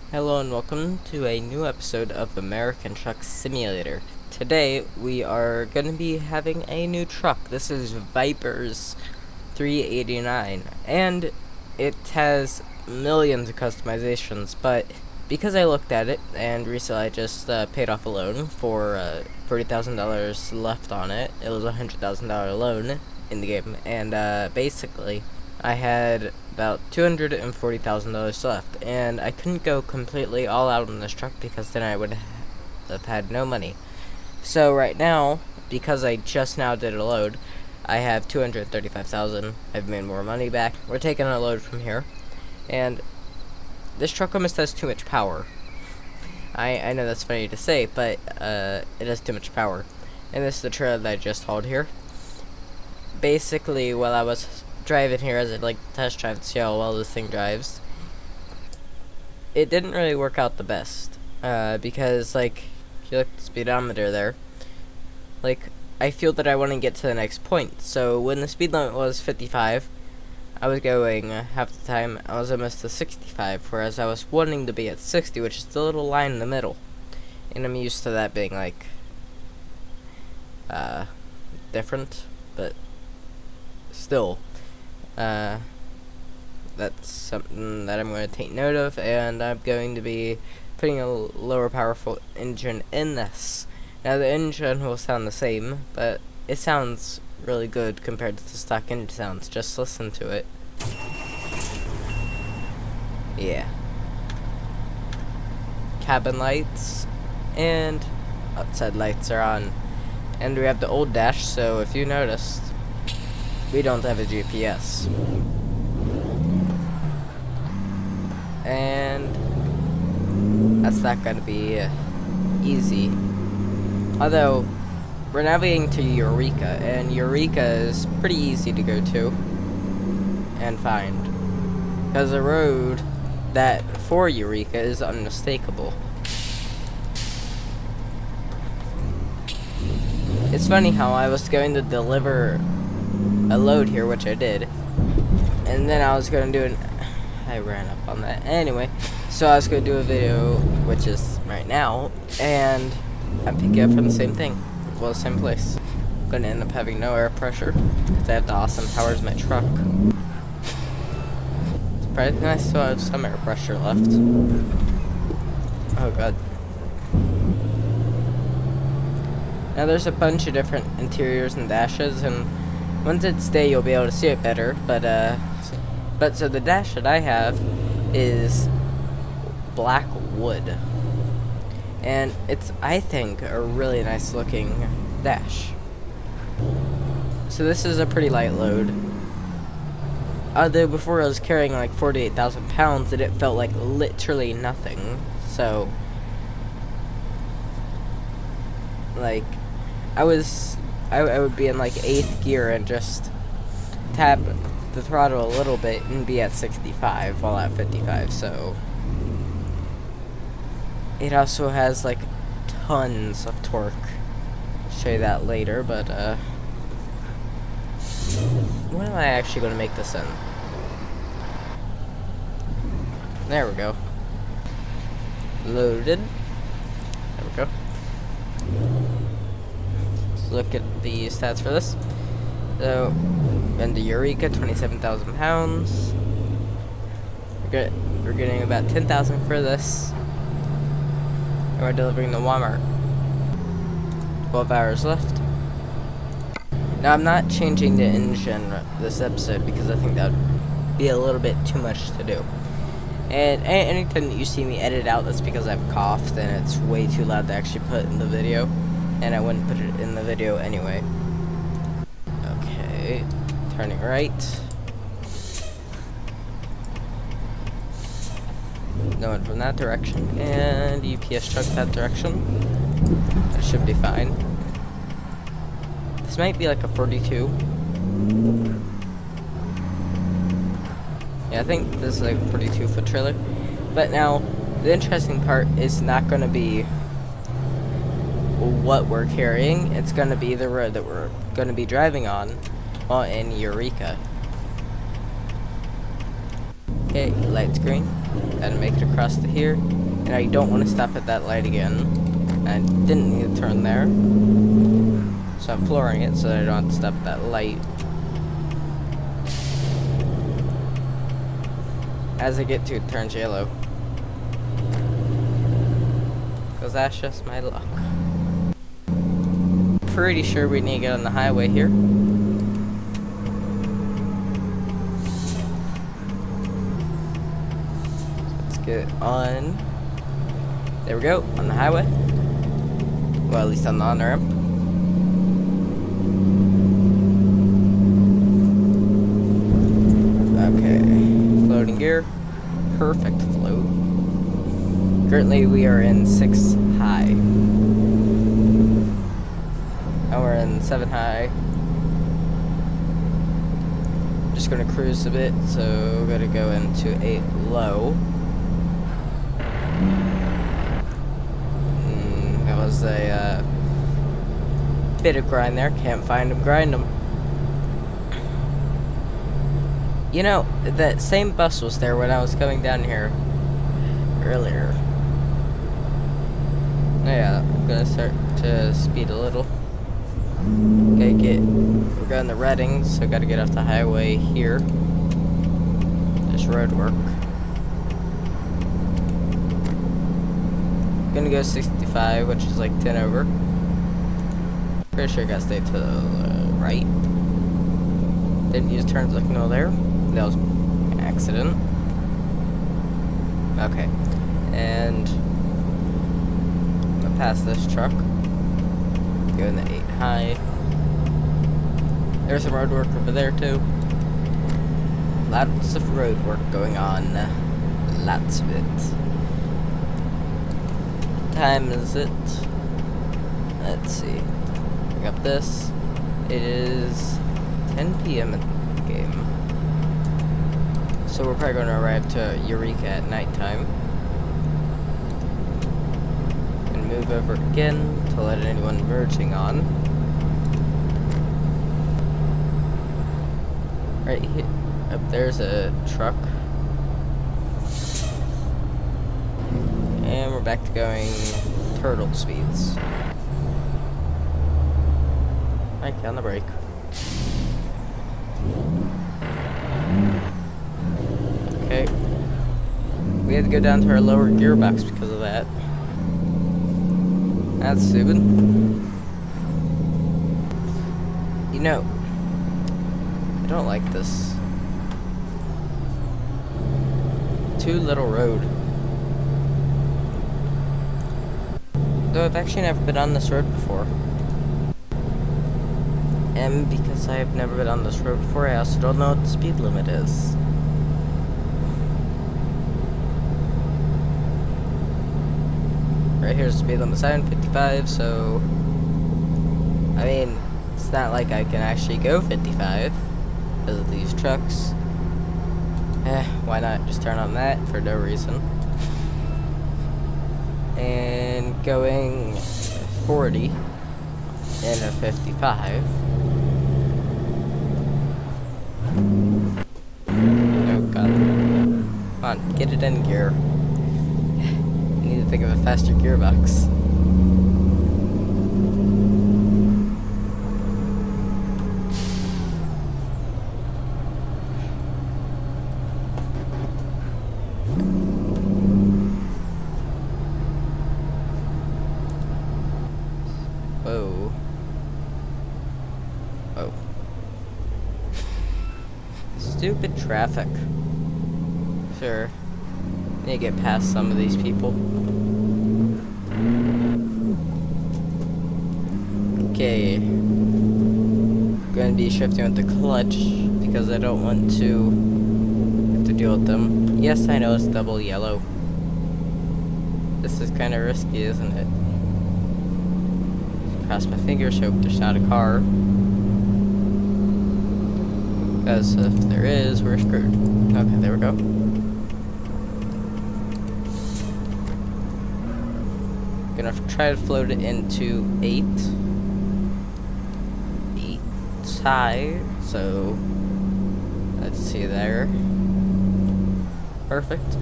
Hello and welcome to a new episode of American Truck Simulator. Today we are going to be having a new truck. This is Viper's 389 and it has millions of customizations, but because I looked at it and recently I just paid off a loan for $40,000 left on it. It was a $100,000 loan in the game, and basically I had about $240,000 left, and I couldn't go completely all out on this truck because then I would have had no money. So right now, because I just now did a load, I have $235,000. I've made more money back. We're taking a load from here, and this truck almost has too much power. I know that's funny to say, but it has too much power. And this is the trailer that I just hauled here. Basically, while I was driving here as a test drive to see how well this thing drives, it didn't really work out the best, because if you look at the speedometer there, I feel that I want to get to the next point. So when the speed limit was 55, I was going half the time I was almost to 65, whereas I was wanting to be at 60, which is the little line in the middle, and I'm used to that being different, but still, that's something that I'm going to take note of, and I'm going to be putting a lower powerful engine in this. Now the engine will sound the same, but it sounds really good compared to the stock engine sounds. Just listen to it. Yeah. Cabin lights and outside lights are on. And we have the old dash, so if you noticed, we don't have a GPS. And that's not going to be easy. Although, we're navigating to Eureka, and Eureka is pretty easy to go to and find, because the road that for Eureka is unmistakable. It's funny how I was going to deliver a load here, which I did, and then I was going to do I ran up on that. Anyway, so I was going to do a video, which is right now, and I'm picking up from the same thing. Well, the same place. I'm going to end up having no air pressure, because I have the awesome powers in my truck. Surprisingly, I still have some air pressure left. Oh god. Now there's a bunch of different interiors and dashes, and once it's day you'll be able to see it better, but so the dash that I have is black wood. And it's, I think, a really nice looking dash. So this is a pretty light load. Although before I was carrying 48,000 pounds and it felt like literally nothing. So, I would be in 8th gear and just tap the throttle a little bit and be at 65 while at 55, so. It also has tons of torque. I'll show you that later, but when am I actually going to make this in? There we go. Loaded. There we go. Let's look at the stats for this. So, and the Eureka, 27,000 pounds. We're getting about 10,000 for this. And we're delivering to Walmart. 12 hours left. Now, I'm not changing the engine this episode because I think that would be a little bit too much to do. And anytime that you see me edit out, that's because I've coughed and it's way too loud to actually put in the video. And I wouldn't put it in the video anyway. Okay, turning right. No one from that direction, and UPS truck that direction. That should be fine. This might be a 42. Yeah, I think this is a 42-foot trailer. But now, the interesting part is not going to be what we're carrying. It's going to be the road that we're going to be driving on while in Eureka. Okay, light's green. Gotta make it across to here. And I don't want to stop at that light again. I didn't need to turn there. So I'm flooring it so that I don't have to stop at that light. As I get to it, it turns yellow. Because that's just my luck. Pretty sure we need to get on the highway here. Let's get on. There we go, on the highway. Well, at least on the on-ramp. Okay, floating gear. Perfect float. Currently we are in 6 high. Now we're in 7 high. Just gonna cruise a bit, so we're gonna go into 8 low. That was a bit of grind there. Can't find them, grind them. You know, that same bus was there when I was coming down here earlier. Yeah, I'm gonna start to speed a little. Okay, we're going to Reading, so gotta get off the highway here. There's road work. Gonna go 65, which is like 10 over. Pretty sure I gotta stay to the right. Didn't use turn signal there. That was an accident. Okay, and I'm gonna pass this truck. Go in the 8 high. There's some road work over there too. Lots of road work going on. Lots of it. What time is it? Let's see. Pick up this. It is 10 p.m. in the game. So we're probably going to arrive to Eureka at nighttime. And move over again to let anyone merging on. Right here, up there's a truck. And we're back to going turtle speeds. Right on the brake. Okay. We had to go down to our lower gearbox because of that. That's stupid. You know, I don't like this. Too little road. Though I've actually never been on this road before. And because I've never been on this road before, I also don't know what the speed limit is. Right here's the speed limit sign, 55, so I mean, it's not like I can actually go 55 because of these trucks. Why not just turn on that for no reason? And going 40 in a 55. Oh god. Come on, get it in gear. I need to think of a faster gearbox. Whoa. Oh. Stupid traffic. Sure. Need to get past some of these people. Okay. Going to be shifting with the clutch because I don't want to have to deal with them. Yes, I know it's double yellow. This is kind of risky, isn't it? Cross my fingers, hope there's not a car. Because if there is, we're screwed. Okay, there we go. Gonna try to float it into 8. 8's high, so let's see there. Perfect.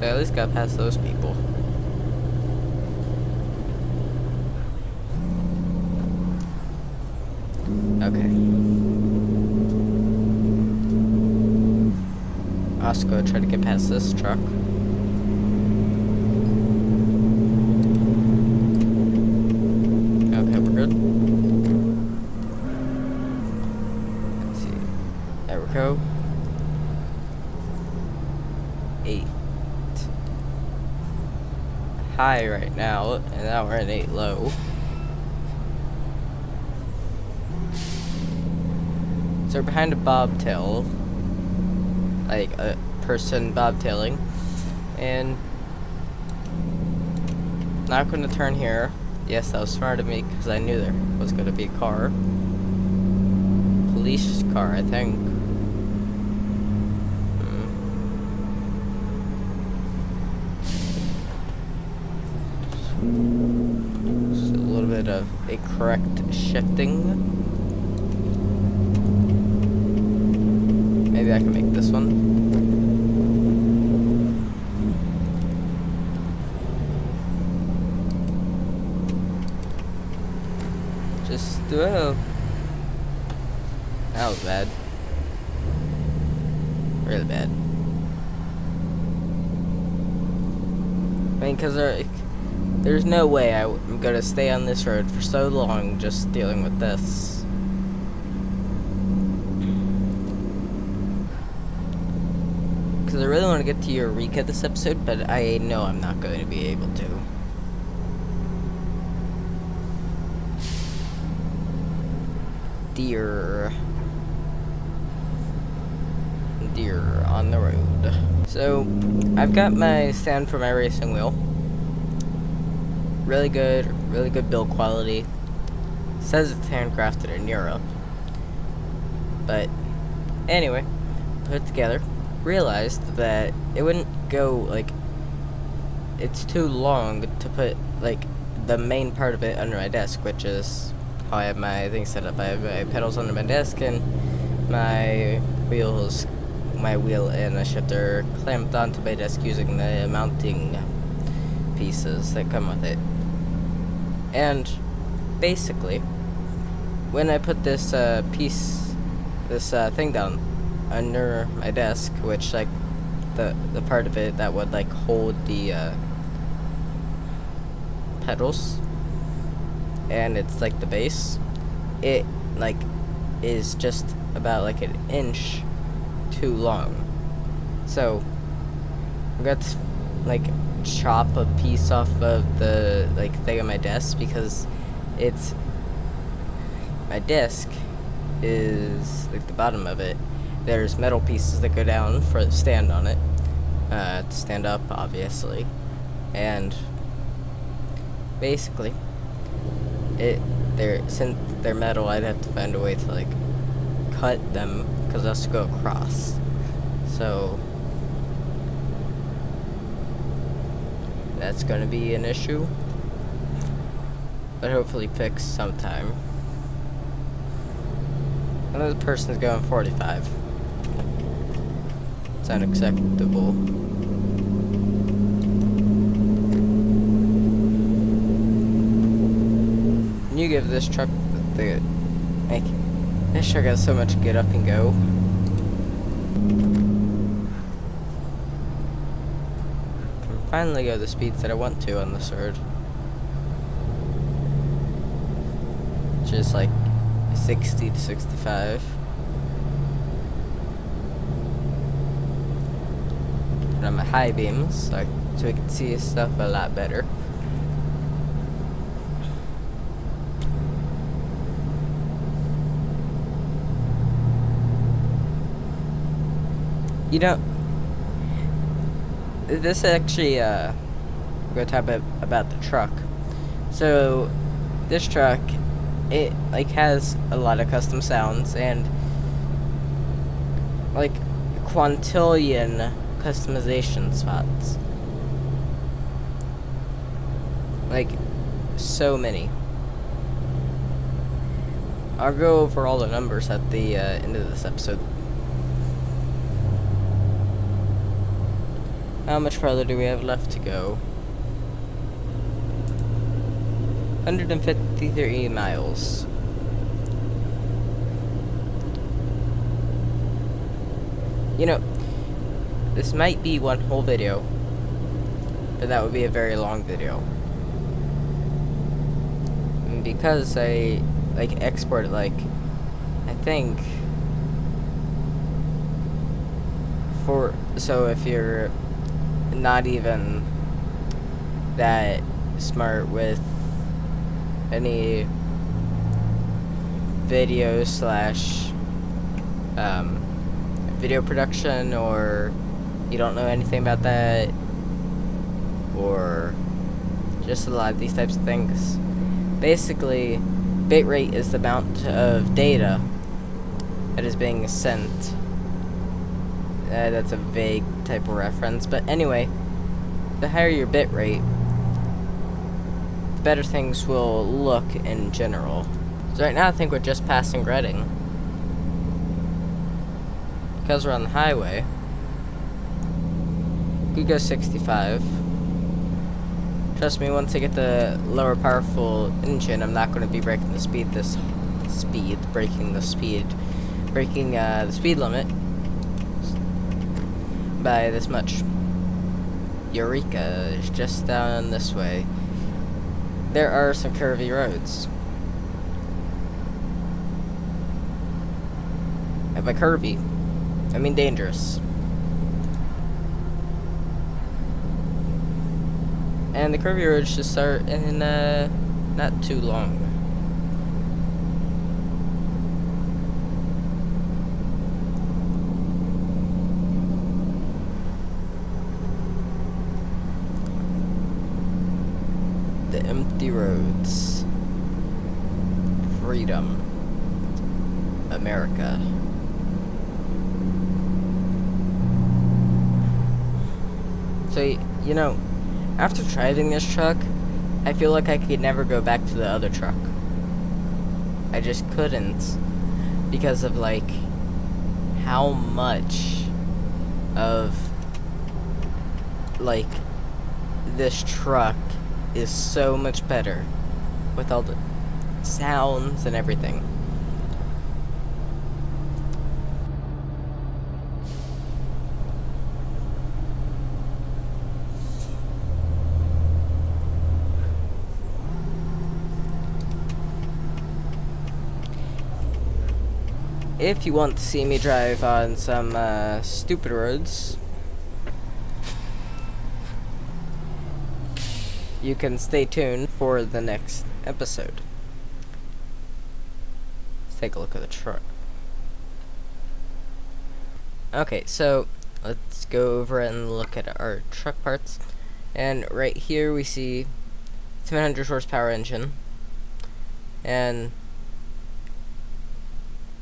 So I at least got past those people. Okay. I'll go try to get past this truck. Okay, we're good. Let's see. There we go. 8 high right now, and now we're at 8 low. So we're behind a bobtail, like a person bobtailing, and not going to turn here. Yes, that was smart of me because I knew there was going to be a car. Police car, I think. Just a little bit of a correct shifting. Maybe I can make this one. Just whoa. That was bad. Really bad. I mean, because there's no way I'm gonna stay on this road for so long just dealing with this. Because I really want to get to Eureka this episode, but I know I'm not going to be able to. Deer on the road. So I've got my stand for my racing wheel. Really good build quality. Says it's handcrafted in Europe, but anyway, put it together. Realized that it wouldn't go, like, it's too long to put like the main part of it under my desk, which is how I have my thing set up. I have my pedals under my desk and my wheel and a shifter clamped onto my desk using the mounting pieces that come with it. And basically, when I put this thing down under my desk, which like the part of it that would like hold the pedals, and it's like the base, it like is just about like an inch too long. So I'm going to like chop a piece off of the like thing on my desk, because it's my desk is like the bottom of it. There's metal pieces that go down for the stand on it, to stand up obviously, and basically since they're metal, I'd have to find a way to like cut them, because it has to go across. So that's gonna be an issue, but hopefully fixed sometime. Another person's going 45. It's unacceptable. And you give this truck this truck has so much get up and go. Can finally go the speeds that I want to on this road. Just like 60 to 65. And I'm at high beams, so we can see stuff a lot better. You know, this actually, we're going to talk about the truck. So, this truck, it, like, has a lot of custom sounds, and, like, quintillion customization spots. Like, so many. I'll go over all the numbers at the end of this episode. How much farther do we have left to go? 153 miles. You know, this might be one whole video, but that would be a very long video. And because I export I think so if you're not even that smart with any video slash video production, or you don't know anything about that, or just a lot of these types of things. Basically, bitrate is the amount of data that is being sent. That's a vague type of reference, but anyway, the higher your bitrate, the better things will look in general. So right now I think we're just passing Reading. Because we're on the highway, we could go 65. Trust me, once I get the lower powerful engine, I'm not going to be breaking the speed limit by this much. Eureka is just down this way. There are some curvy roads. And by curvy, I mean dangerous. And the curvy roads should start in not too long. The empty roads. Freedom. America. So, you know, after driving this truck, I feel like I could never go back to the other truck. I just couldn't. Because of, how much of, this truck is so much better. With all the sounds and everything. If you want to see me drive on some stupid roads, you can stay tuned for the next episode. Let's take a look at the truck. Okay, so let's go over and look at our truck parts. And right here we see 700 horsepower engine, and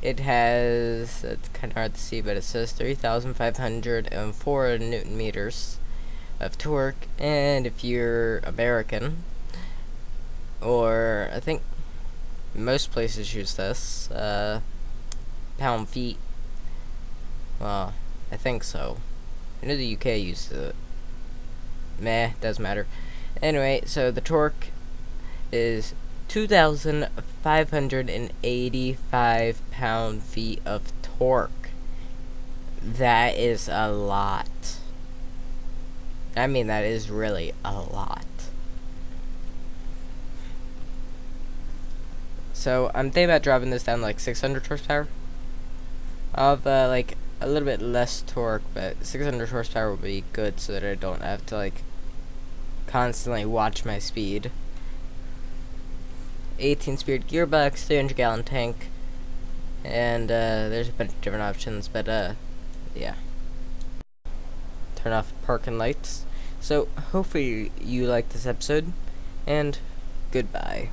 it has, it's kind of hard to see, but it says 3,504 Newton meters of torque. And if you're American, or I think most places use this, pound feet. Well, I think so. I know the UK uses it. Meh, doesn't matter. Anyway, so the torque is 2,585 pound-feet of torque. That is a lot. I mean, that is really a lot. So, I'm thinking about driving this down to 600 horsepower. I'll have, a little bit less torque, but 600 horsepower would be good so that I don't have to, constantly watch my speed. 18-speed gearbox, 300-gallon tank, and there's a bunch of different options, but yeah. Turn off parking lights. So hopefully you liked this episode, and goodbye.